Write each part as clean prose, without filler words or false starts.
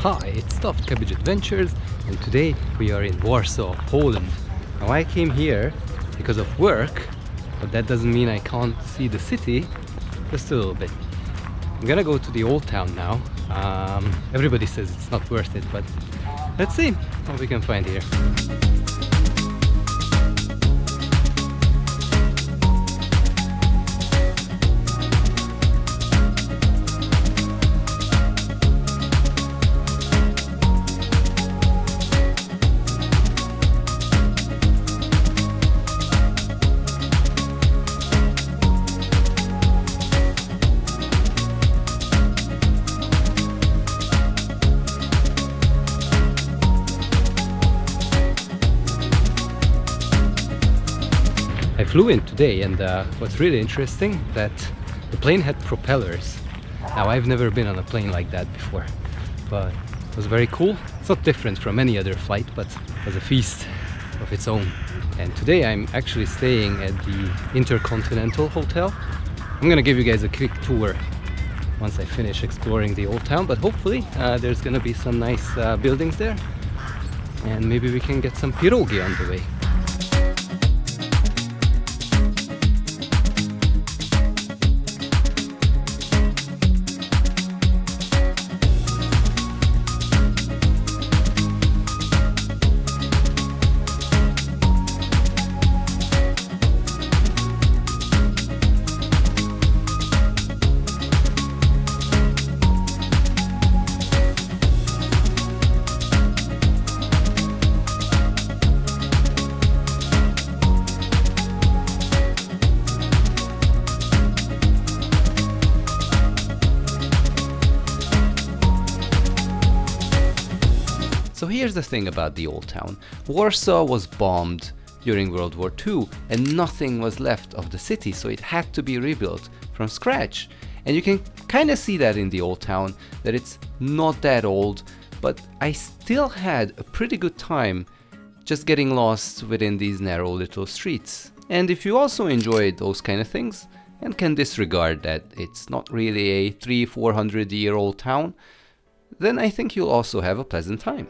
Hi, it's Stuffed Cabbage Adventures, and today we are in Warsaw, Poland. Now I came here because of work, but that doesn't mean I can't see the city just a little bit. I'm gonna go to the Old Town now. Everybody says it's not worth it, but let's see what we can find here. I flew in today, and what's really interesting that the plane had propellers. Now I've never been on a plane like that before, but it was very cool. It's not different from any other flight, but it was a feast of its own. And today I'm actually staying at the Intercontinental Hotel. I'm gonna give you guys a quick tour once I finish exploring the Old Town, but hopefully there's gonna be some nice buildings there, and maybe we can get some pierogi on the way. So here's the thing about the Old Town. Warsaw was bombed during World War II and nothing was left of the city, so it had to be rebuilt from scratch. And you can kind of see that in the Old Town, that it's not that old, but I still had a pretty good time just getting lost within these narrow little streets. And if you also enjoyed those kind of things and can disregard that it's not really a 300-400-year-old town, then I think you'll also have a pleasant time.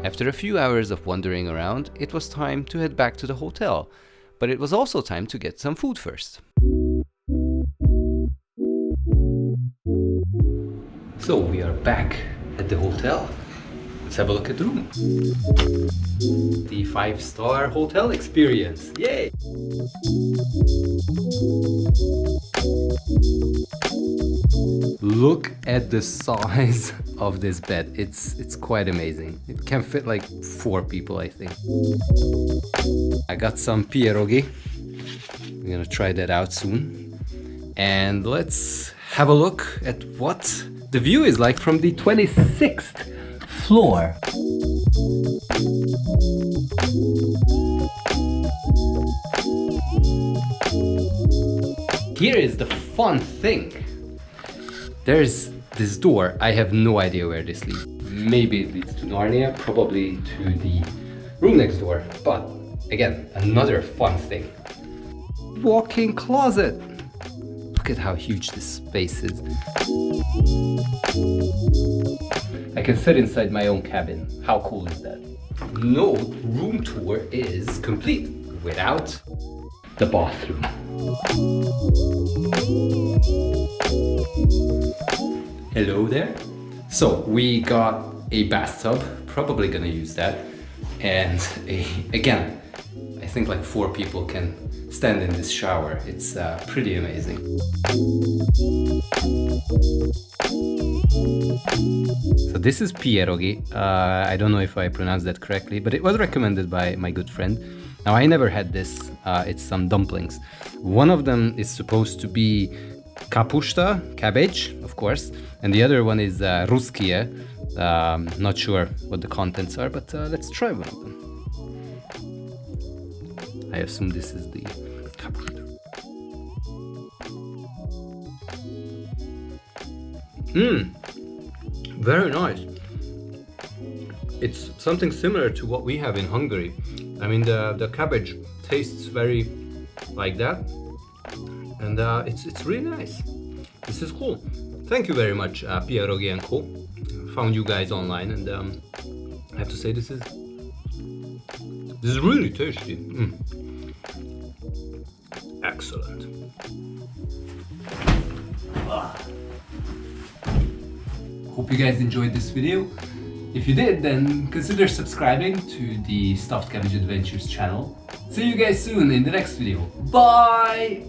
After a few hours of wandering around, it was time to head back to the hotel, but it was also time to get some food first. So we are back at the hotel. Let's have a look at the room. The 5-star hotel experience. Yay! Look at the size of this bed. It's quite amazing. It can fit like 4 people, I think. I got some pierogi. I'm gonna try that out soon. And let's have a look at what the view is like from the 26th floor. Here is the fun thing. There's this door. I have no idea where this leads. Maybe it leads to Narnia, probably to the room next door. But again, another fun thing. Walk-in closet. Look Look at how huge this space is. I can sit inside my own cabin. How cool is that? No room tour is complete without the bathroom. Hello there. So we got a bathtub, probably gonna use that, and again, I think like 4 people can stand in this shower. It's pretty amazing. So this is pierogi. I don't know if I pronounced that correctly, but it was recommended by my good friend. Now I never had this. It's some dumplings. One of them is supposed to be kapusta, cabbage, of course, and the other one is ruskie. Not sure what the contents are, but let's try one of them. I assume this is the kapusta. Very nice. It's something similar to what we have in Hungary. I mean, the cabbage tastes very like that, and it's really nice. This is cool. Thank you very much, Pierogi and Co. Found you guys online, and I have to say this is really tasty. Excellent. Hope you guys enjoyed this video. If you did, then consider subscribing to the Stuffed Cabbage Adventures channel. See you guys soon in the next video. Bye!